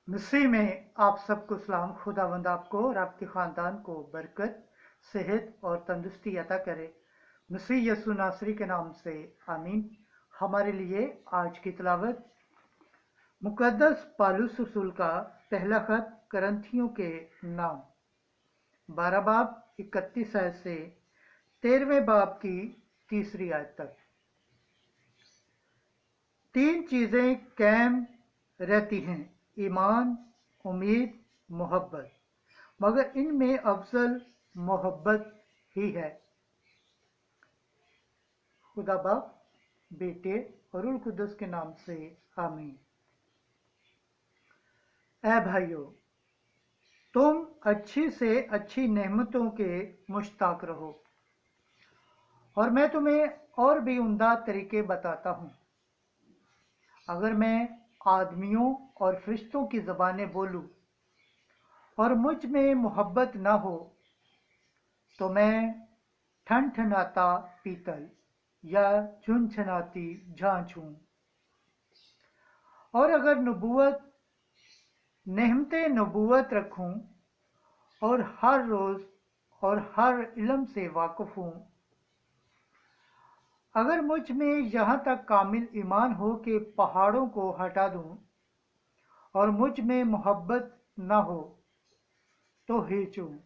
मसीह में आप सबको सलाम। खुदावंद आपको और आपके ख़ानदान को बरकत, सेहत और तंदुरुस्ती अता करे। मसीह यसु नासरी के नाम से आमीन। हमारे लिए आज की तिलावत मुक़द्दस पौलुस रसूल का पहला खत करंथियों के नाम 12 बाब 31 आयत से 13वें बाब की 3री आयत तक। 3 चीज़ें कायम रहती हैं: ईमान, उम्मीद, मोहब्बत, मगर इनमें अफजल मोहब्बत ही है। खुदा बाप, बेटे और रूह कुद्दुस के नाम से आमीन। ऐ भाइयों, तुम अच्छी से अच्छी नेमतों के मुश्ताक रहो, और मैं तुम्हें और भी उम्दा तरीके बताता हूँ। अगर मैं आदमियों और फरिश्तों की ज़बानें बोलूं और मुझ में मोहब्बत न हो, तो मैं ठनठनाता पीतल या झुनझुनाती झांझ हूँ। और अगर नेमते नबूवत रखूं और हर रोज़ और हर इल्म से वाकिफ़ हूँ, अगर मुझ में यहाँ तक कामिल ईमान हो कि पहाड़ों को हटा दूँ, और मुझ में मोहब्बत न हो तो हिच हूँ।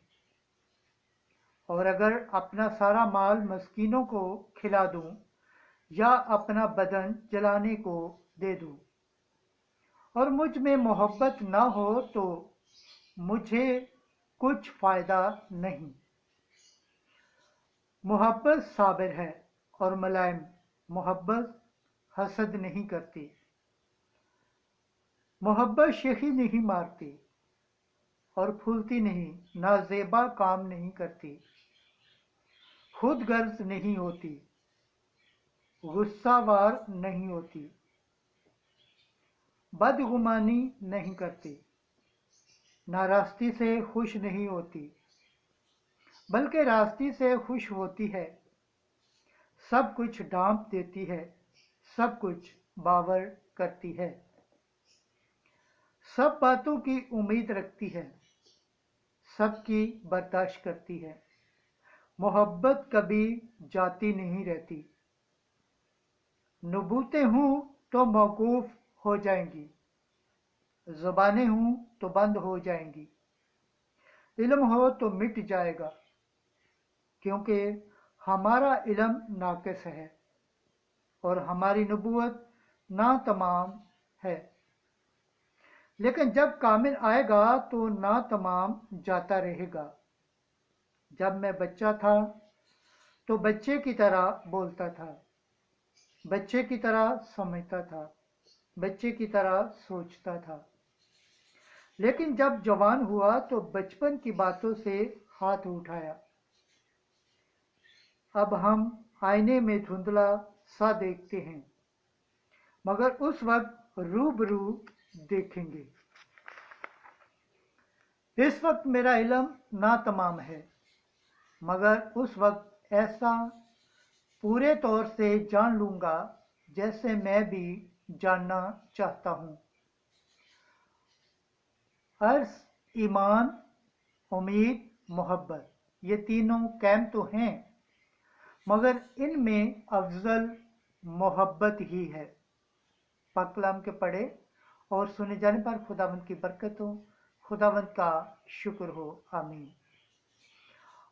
और अगर अपना सारा माल मस्कीनों को खिला दूँ या अपना बदन जलाने को दे दूँ, और मुझ में मोहब्बत न हो तो मुझे कुछ फ़ायदा नहीं। मोहब्बत साबिर है और मुलायम। मोहब्बत हसद नहीं करती। मोहब्बत शेखी नहीं मारती और फूलती नहीं, नाजेबा काम नहीं करती, खुद गर्ज नहीं होती, गुस्सावार नहीं होती, बदगुमानी नहीं करती, नाराज़गी से खुश नहीं होती, बल्कि रास्ती से खुश होती है। सब कुछ ढांप देती है, सब कुछ बावर करती है, सब बातों की उम्मीद रखती है, सबकी बर्दाश्त करती है। मोहब्बत कभी जाती नहीं रहती। नबूतें हूँ तो मौकूफ हो जाएंगी, ज़बानें हूँ तो बंद हो जाएंगी, इल्म हो तो मिट जाएगा, क्योंकि हमारा इल्म नाक़िस है और हमारी नबूवत नातमाम है। लेकिन जब कामिल आएगा तो नातमाम जाता रहेगा। जब मैं बच्चा था तो बच्चे की तरह बोलता था, बच्चे की तरह समझता था, बच्चे की तरह सोचता था। लेकिन जब जवान हुआ तो बचपन की बातों से हाथ उठाया। अब हम आईने में धुंधला सा देखते हैं, मगर उस वक्त रूबरू देखेंगे। इस वक्त मेरा इल्म नातमाम है, मगर उस वक्त ऐसा पूरे तौर से जान लूँगा जैसे मैं भी जानना चाहता हूँ। अर्ज़, ईमान, उम्मीद, मोहब्बत, ये तीनों कायम तो हैं, मगर इनमें अफजल मोहब्बत ही है। पाक कलाम के पढ़े और सुने जाने पर खुदावंद की बरकत हो, खुदावंद का शुक्र हो। आमीन।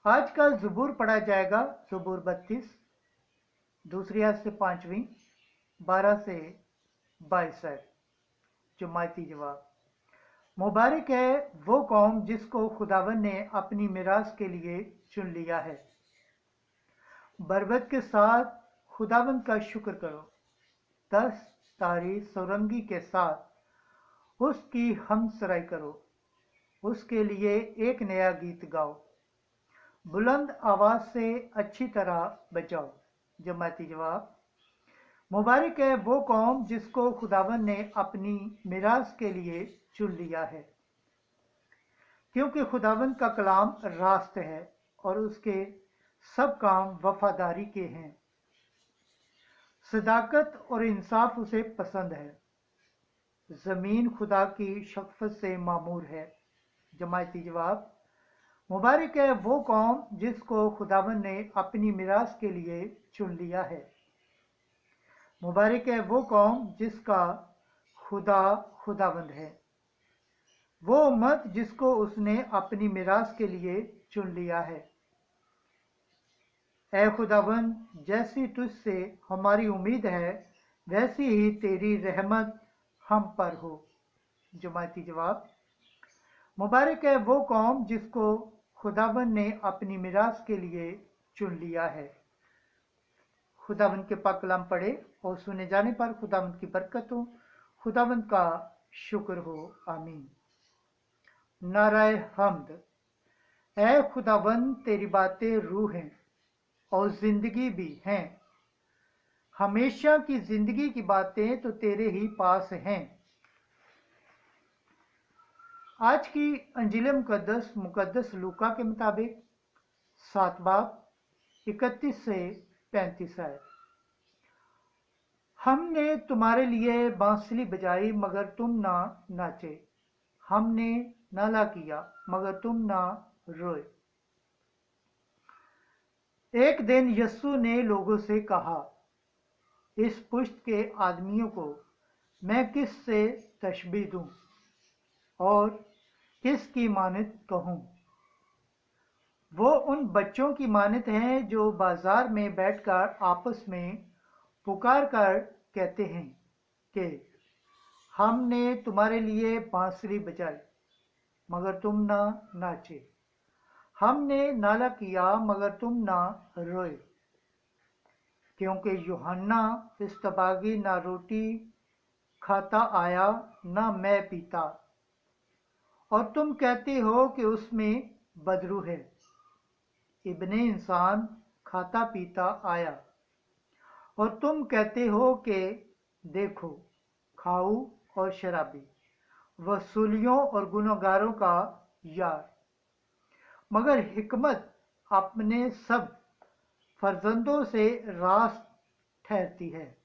आज का ज़बूर पढ़ा जाएगा, ज़बूर 32, दूसरी आयत से 5वीं, 12 से 22 आयत। जमायती जवाब: मुबारक है वो कौम जिसको खुदावन ने अपनी मिरास के लिए चुन लिया है। बरबत के साथ खुदावन का शुक्र करो, 10 तारी सौरंगी के साथ उसकी हमसराई करो, उसके लिए एक नया गीत गाओ, बुलंद आवाज से अच्छी तरह बजाओ। जमाती जवाब: मुबारक है वो कौम जिसको खुदावन ने अपनी मिरास के लिए चुन लिया है, क्योंकि खुदावन का कलाम रास्त है और उसके सब काम वफादारी के हैं। सदाकत और इंसाफ उसे पसंद है। ज़मीन खुदा की शफ़क़त से मामूर है। जमायती जवाब, मुबारक है वो कौम जिसको खुदावंद ने अपनी मिरास के लिए चुन लिया है। मुबारक है वो कौम जिसका खुदा खुदावंद है, वो उम्मत जिसको उसने अपनी मिरास के लिए चुन लिया है। ऐ खुदावंद, जैसी तुझसे हमारी उम्मीद है वैसी ही तेरी रहमत हम पर हो। जमायती जवाब, मुबारक है वो कौम जिसको खुदावंद ने अपनी मिरास के लिए चुन लिया है। खुदावंद के पाक कलाम पढ़े और सुने जाने पर खुदावंद की बरकत हो, खुदावंद का शुक्र हो। आमीन। नाराए हम्द। ऐ खुदावंद, तेरी बातें रूह हैं और जिंदगी भी हैं। हमेशा की जिंदगी की बातें तो तेरे ही पास हैं। आज की अंजील मुकद्दस लूका के मुताबिक 7 बाब 31 से 35 है। हमने तुम्हारे लिए बांसुरी बजाई मगर तुम ना नाचे, हमने नाला किया मगर तुम ना रोए। एक दिन यस्सु ने लोगों से कहा, इस पुश्त के आदमियों को मैं किस से तशबीह दूं और किसकी मानत कहूं। वो उन बच्चों की मानत हैं जो बाजार में बैठकर आपस में पुकार कर कहते हैं कि हमने तुम्हारे लिए बांसुरी बजाई मगर तुम ना नाचे, हमने नाला किया मगर तुम ना रोए। क्योंकि यूहन्ना इस्तबागी ना रोटी खाता आया ना मैं पीता, और तुम कहते हो कि उसमें बदरू है। इब्ने इंसान खाता पीता आया और तुम कहते हो कि देखो खाऊ और शराबी, वसूलियों और गुनहगारों का यार। मगर हिकमत अपने सब फर्जंदों से रास्त ठहरती है।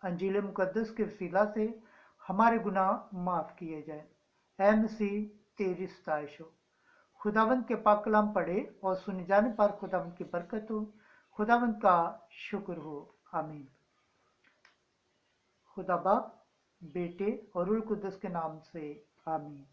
अंजील मुकद्दस के वसीला से हमारे गुनाह माफ़ किए जाए। ऐ मसीह, तेरी सताइश हो। खुदावंद के पाक कलाम पढ़े और सुने जाने पर खुदावंद की बरकत हो, खुदावंद का शुक्र हो। आमीन। खुदा बाप, बेटे और रूह कुद्दस के नाम से आमीन।